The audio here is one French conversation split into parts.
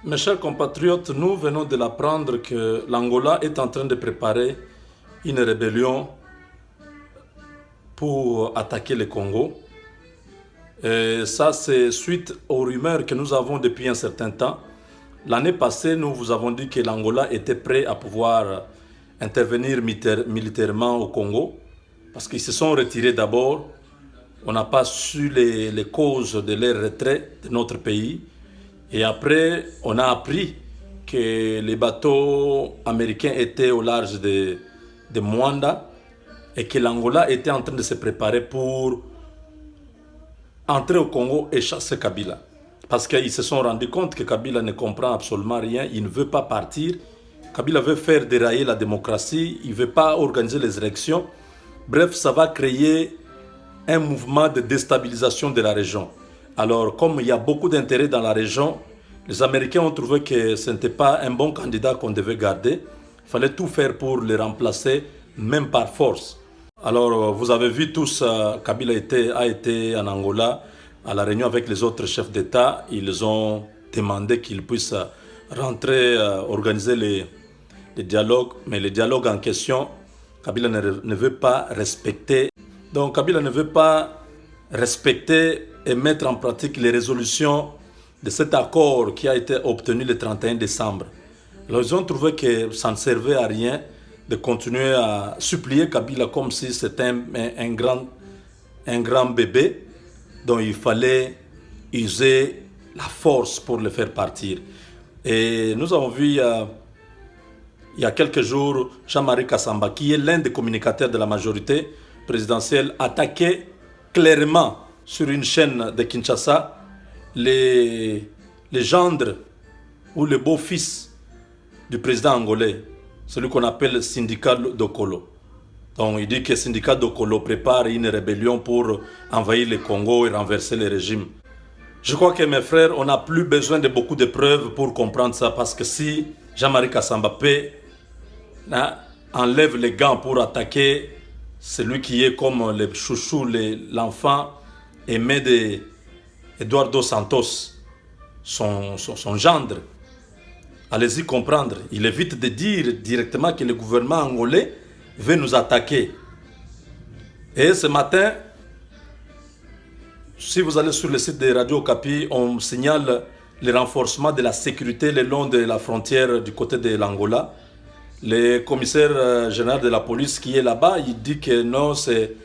Mes chers compatriotes, nous venons de l'apprendre que l'Angola est en train de préparer une rébellion pour attaquer le Congo. Et ça, c'est suite aux rumeurs que nous avons depuis un certain temps. L'année passée, nous vous avons dit que l'Angola était prêt à pouvoir intervenir militairement au Congo, parce qu'ils se sont retirés d'abord. On n'a pas su les causes de leur retrait de notre pays. Et après, on a appris que les bateaux américains étaient au large de Mwanda et que l'Angola était en train de se préparer pour entrer au Congo et chasser Kabila. Parce qu'ils se sont rendus compte que Kabila ne comprend absolument rien, il ne veut pas partir. Kabila veut faire dérailler la démocratie, il ne veut pas organiser les élections. Bref, ça va créer un mouvement de déstabilisation de la région. Alors, comme il y a beaucoup d'intérêt dans la région, les Américains ont trouvé que ce n'était pas un bon candidat qu'on devait garder. Il fallait tout faire pour le remplacer, même par force. Alors, vous avez vu tous, Kabila a été en Angola, à la réunion avec les autres chefs d'État. Ils ont demandé qu'ils puissent rentrer, organiser les dialogues. Mais les dialogues en question, Kabila ne veut pas respecter. Donc, Kabila ne veut pas respecter et mettre en pratique les résolutions de cet accord qui a été obtenu le 31 décembre. Alors, ils ont trouvé que ça ne servait à rien de continuer à supplier Kabila comme si c'était un grand bébé dont il fallait user la force pour le faire partir. Et nous avons vu il y a quelques jours Jean-Marie Kassamba, qui est l'un des communicateurs de la majorité présidentielle, attaquer clairement sur une chaîne de Kinshasa les gendres ou les beaux-fils du président angolais, celui qu'on appelle le syndicat Dokolo. Donc il dit que le syndicat Dokolo prépare une rébellion pour envahir le Congo et renverser le régime. Je crois que mes frères, on n'a plus besoin de beaucoup de preuves pour comprendre ça, parce que si Jean-Marie Kassamba enlève les gants pour attaquer celui qui est comme le chouchou, l'enfant aimé de Eduardo Santos, son gendre, allez-y comprendre. Il évite de dire directement que le gouvernement angolais veut nous attaquer. Et ce matin, si vous allez sur le site de Radio Okapi, on signale le renforcement de la sécurité le long de la frontière du côté de l'Angola. Le commissaire général de la police qui est là-bas, il dit que non, c'est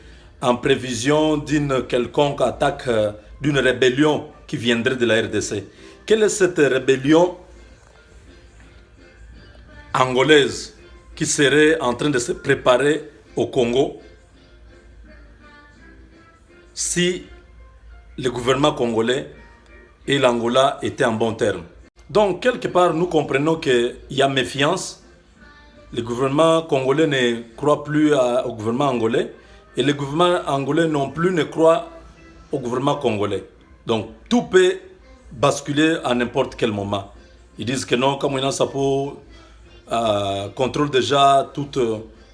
en prévision d'une quelconque attaque, d'une rébellion qui viendrait de la RDC. Quelle est cette rébellion angolaise qui serait en train de se préparer au Congo si le gouvernement congolais et l'Angola étaient en bon terme? Donc, quelque part, nous comprenons qu'il y a méfiance. Le gouvernement congolais ne croit plus au gouvernement angolais et le gouvernement angolais non plus ne croit au gouvernement congolais. Donc, tout peut basculer à n'importe quel moment. Ils disent que non, comme Kamwina Sapo contrôle déjà toute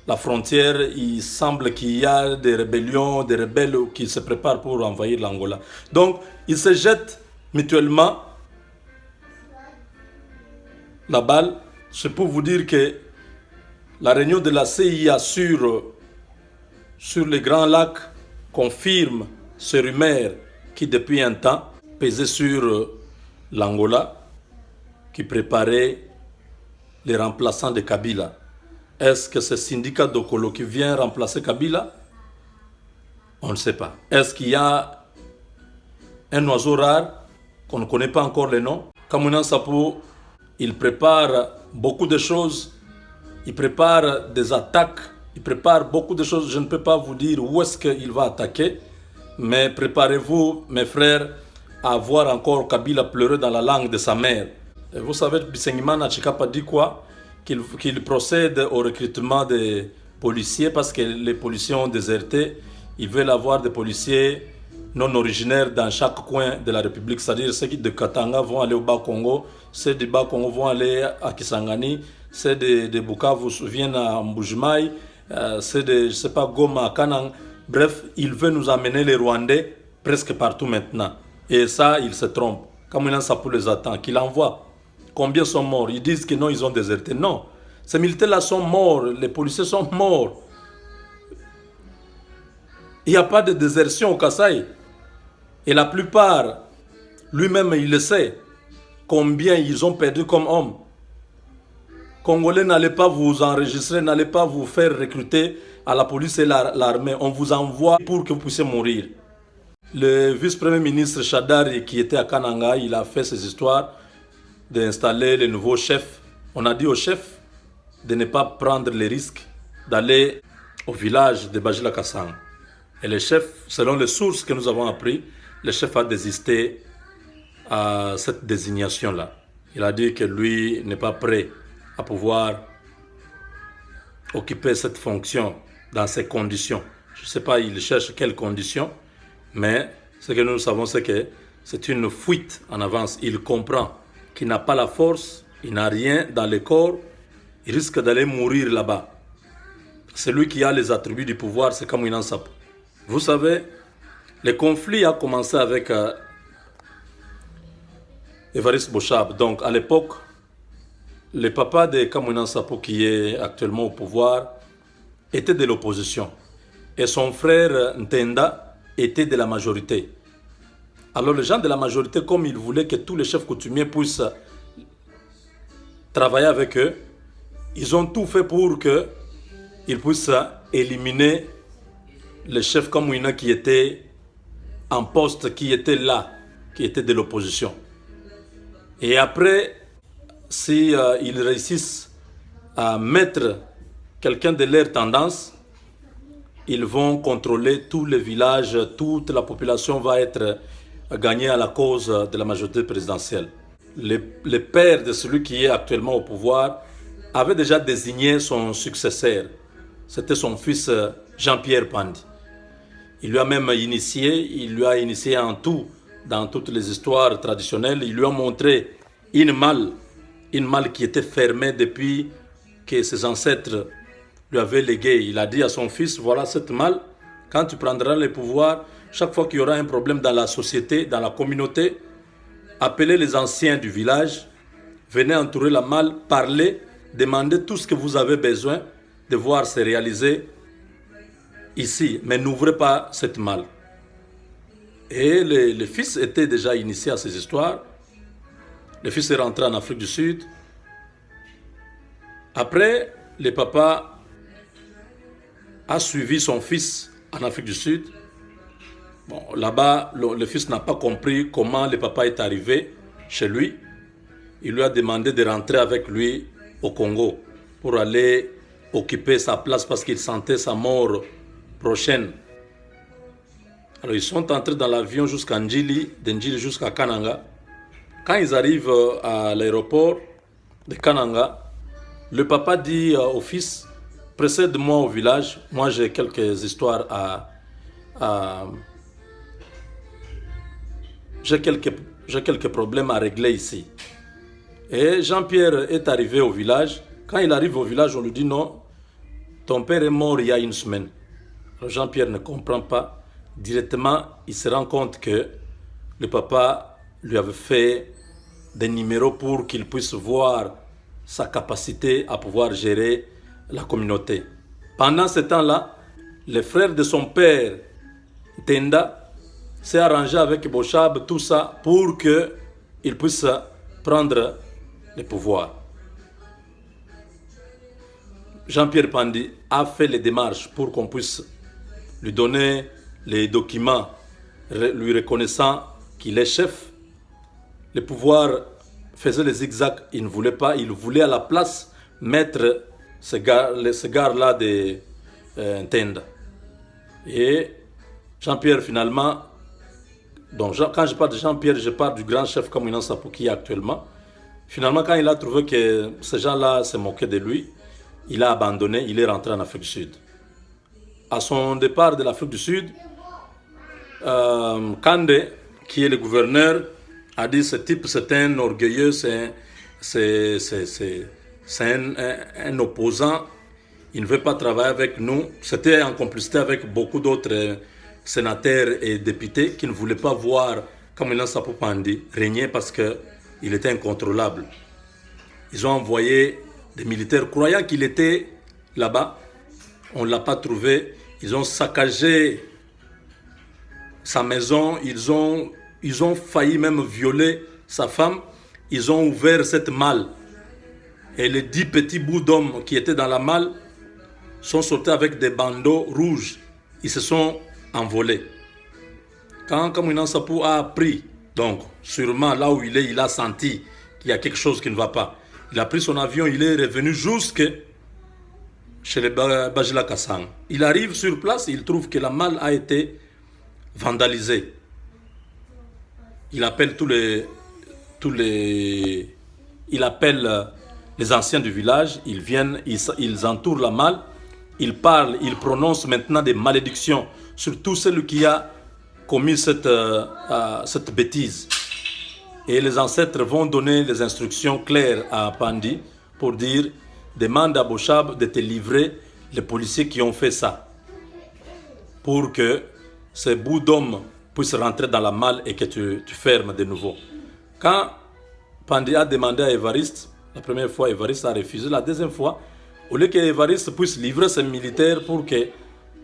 la frontière, il semble qu'il y a des rébellions, des rebelles qui se préparent pour envahir l'Angola. Donc, ils se jettent mutuellement la balle. C'est pour vous dire que la réunion de la CIA sur les Grands Lacs confirme ces rumeurs qui, depuis un temps, pesaient sur l'Angola, qui préparait les remplaçants de Kabila. Est-ce que c'est le syndicat Dokolo qui vient remplacer Kabila? On ne sait pas. Est-ce qu'il y a un oiseau rare qu'on ne connaît pas encore le nom? Kamwina Sapo, il prépare beaucoup de choses. Il prépare des attaques, il prépare beaucoup de choses. Je ne peux pas vous dire où est-ce qu'il va attaquer, mais préparez-vous, mes frères, à voir encore Kabila pleurer dans la langue de sa mère. Et vous savez, Bisengimana Chikapa dit quoi? Qu'il procède au recrutement des policiers parce que les policiers ont déserté. Ils veulent avoir des policiers non originaires dans chaque coin de la République. C'est-à-dire ceux qui de Katanga vont aller au Bas-Congo, ceux du Bas-Congo vont aller à Kisangani, ceux de Bukavu viennent à Mbujimai, ceux de, je sais pas, Goma, Kanang. Bref, il veut nous amener les Rwandais presque partout maintenant. Et ça, il se trompe. Kamwina Sapo les attend, qu'il envoie. Combien sont morts? Ils disent que non, ils ont déserté. Non, ces militaires-là sont morts, les policiers sont morts. Il n'y a pas de désertion au Kasaï. Et la plupart, lui-même, il le sait, combien ils ont perdu comme hommes. Congolais, n'allez pas vous enregistrer, n'allez pas vous faire recruter à la police et l'armée. On vous envoie pour que vous puissiez mourir. Le vice-premier ministre Chadari, qui était à Kananga, il a fait ces histoires d'installer les nouveaux chefs. On a dit au chef de ne pas prendre les risques d'aller au village de Bajila Kassang. Et le chef, selon les sources que nous avons apprises, le chef a désisté à cette désignation-là. Il a dit que lui n'est pas prêt à pouvoir occuper cette fonction dans ces conditions. Je ne sais pas, il cherche quelles conditions, mais ce que nous savons, c'est que c'est une fuite en avance. Il comprend qu'il n'a pas la force, il n'a rien dans le corps, il risque d'aller mourir là-bas. Celui qui a les attributs du pouvoir, c'est Kamwina Nsapu. Vous savez, le conflit a commencé avec Évariste Boshab. Donc, à l'époque, le papa de Kamwina Nsapu, qui est actuellement au pouvoir, était de l'opposition. Et son frère Ntenda était de la majorité. Alors, les gens de la majorité, comme ils voulaient que tous les chefs coutumiers puissent travailler avec eux, ils ont tout fait pour qu'ils puissent éliminer le chef Kamwina qui était en poste, qui était là, qui était de l'opposition. Et après, si ils réussissent à mettre quelqu'un de leur tendance, ils vont contrôler tous les villages, toute la population va être gagnée à la cause de la majorité présidentielle. Le père de celui qui est actuellement au pouvoir avait déjà désigné son successeur. C'était son fils Jean-Pierre Pandi. Il lui a même initié en tout, dans toutes les histoires traditionnelles. Il lui a montré une malle qui était fermée depuis que ses ancêtres lui avaient légué. Il a dit à son fils, voilà cette malle, quand tu prendras le pouvoir, chaque fois qu'il y aura un problème dans la société, dans la communauté, appelez les anciens du village, venez entourer la malle, parlez, demandez tout ce que vous avez besoin de voir se réaliser ici, mais n'ouvrez pas cette malle. Et le fils était déjà initié à ces histoires. Le fils est rentré en Afrique du Sud. Après, le papa a suivi son fils en Afrique du Sud. Bon, là-bas, le fils n'a pas compris comment le papa est arrivé chez lui. Il lui a demandé de rentrer avec lui au Congo pour aller occuper sa place parce qu'il sentait sa mort prochaine. Alors ils sont entrés dans l'avion jusqu'à Ndjili, de Ndjili jusqu'à Kananga. Quand ils arrivent à l'aéroport de Kananga, le papa dit au fils, précède-moi au village, moi j'ai quelques histoires j'ai quelques problèmes à régler ici. Et Jean-Pierre est arrivé au village. Quand il arrive au village, on lui dit non, ton père est mort il y a une semaine. Jean-Pierre ne comprend pas. Directement, il se rend compte que le papa lui avait fait des numéros pour qu'il puisse voir sa capacité à pouvoir gérer la communauté. Pendant ce temps-là, le frère de son père, Tenda, s'est arrangé avec Boshab, tout ça, pour qu'il puisse prendre le pouvoir. Jean-Pierre Pandi a fait les démarches pour qu'on puisse lui donner les documents lui reconnaissant qu'il est chef. Le pouvoir faisait les zigzags, il ne voulait pas, il voulait à la place mettre ce gars-là de Ntenda. Et Jean-Pierre finalement, donc quand je parle de Jean-Pierre, je parle du grand chef Kamwina Nsapu qui est actuellement. Finalement, quand il a trouvé que ces gens-là se moquaient de lui, il a abandonné, il est rentré en Afrique du Sud. À son départ de l'Afrique du Sud, Kande, qui est le gouverneur, a dit ce type c'est un orgueilleux, c'est un opposant, il ne veut pas travailler avec nous. C'était en complicité avec beaucoup d'autres sénateurs et députés qui ne voulaient pas voir Kamwina Nsapu Pandi régner parce qu'il était incontrôlable. Ils ont envoyé des militaires croyant qu'il était là-bas. On ne l'a pas trouvé. Ils ont saccagé sa maison. Ils ont failli même violer sa femme. Ils ont ouvert cette malle. Et les 10 petits bouts d'hommes qui étaient dans la malle sont sortis avec des bandeaux rouges. Ils se sont envolés. Quand Kamwina Nsapu a appris, donc sûrement là où il a senti qu'il y a quelque chose qui ne va pas. Il a pris son avion, il est revenu jusque chez les Bajila Kassang. Il arrive sur place, il trouve que la malle a été vandalisée. Il appelle il appelle les anciens du village, ils viennent, ils entourent la malle, ils parlent, ils prononcent maintenant des malédictions sur tout celui qui a commis cette bêtise. Et les ancêtres vont donner des instructions claires à Pandi pour dire, demande à Bochab de te livrer les policiers qui ont fait ça, pour que ces bouts d'hommes puissent rentrer dans la malle et que tu fermes de nouveau. Quand Pandi a demandé à Évariste, la première fois Évariste a refusé, la deuxième fois, au lieu qu'Évariste puisse livrer ses militaires pour que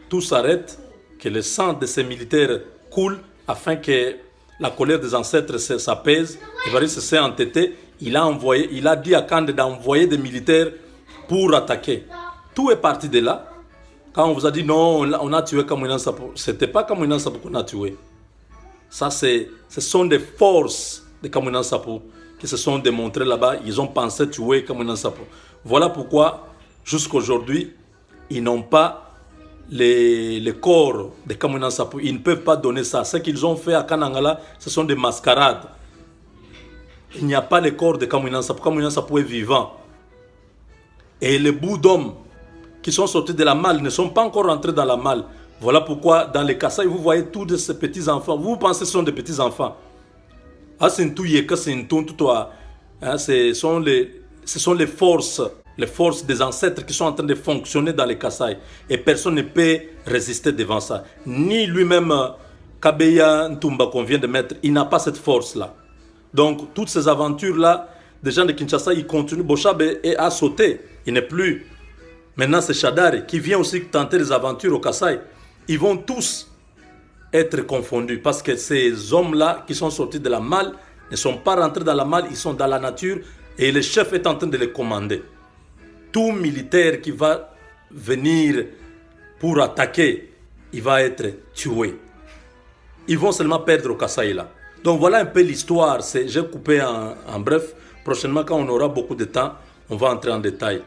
tout s'arrête, que le sang de ces militaires coule, afin que la colère des ancêtres s'apaise, Évariste s'est entêté, il a dit à Kande d'envoyer des militaires pour attaquer. Tout est parti de là. Quand on vous a dit non, on a tué Kamwina Nsapu, ce n'était pas Kamwina Nsapu qu'on a tué. Ça, ce sont des forces de Kamwina Nsapu qui se sont démontrées là-bas. Ils ont pensé tuer Kamwina Nsapu. Voilà pourquoi, jusqu'aujourd'hui, ils n'ont pas les corps de Kamwina Nsapu. Ils ne peuvent pas donner ça. Ce qu'ils ont fait à Kanangala, ce sont des mascarades. Il n'y a pas les corps de Kamwina Nsapu. Kamwina Nsapu est vivant. Et les bouts d'hommes qui sont sortis de la malle ne sont pas encore rentrés dans la malle. Voilà pourquoi dans les Kassai, vous voyez tous ces petits-enfants. Vous pensez que ce sont des petits-enfants. Ce sont les forces des ancêtres qui sont en train de fonctionner dans les Kassai. Et personne ne peut résister devant ça. Ni lui-même, Kabeya Ntumba qu'on vient de mettre, il n'a pas cette force-là. Donc, toutes ces aventures-là, des gens de Kinshasa, ils continuent. Bochab a sauté. Il n'est plus. Maintenant, c'est Shadari qui vient aussi tenter les aventures au Kassai. Ils vont tous être confondus parce que ces hommes-là qui sont sortis de la malle ne sont pas rentrés dans la malle, ils sont dans la nature et le chef est en train de les commander. Tout militaire qui va venir pour attaquer, il va être tué. Ils vont seulement perdre au Kassai là. Donc voilà un peu l'histoire. J'ai coupé en bref. Prochainement, quand on aura beaucoup de temps, on va entrer en détail.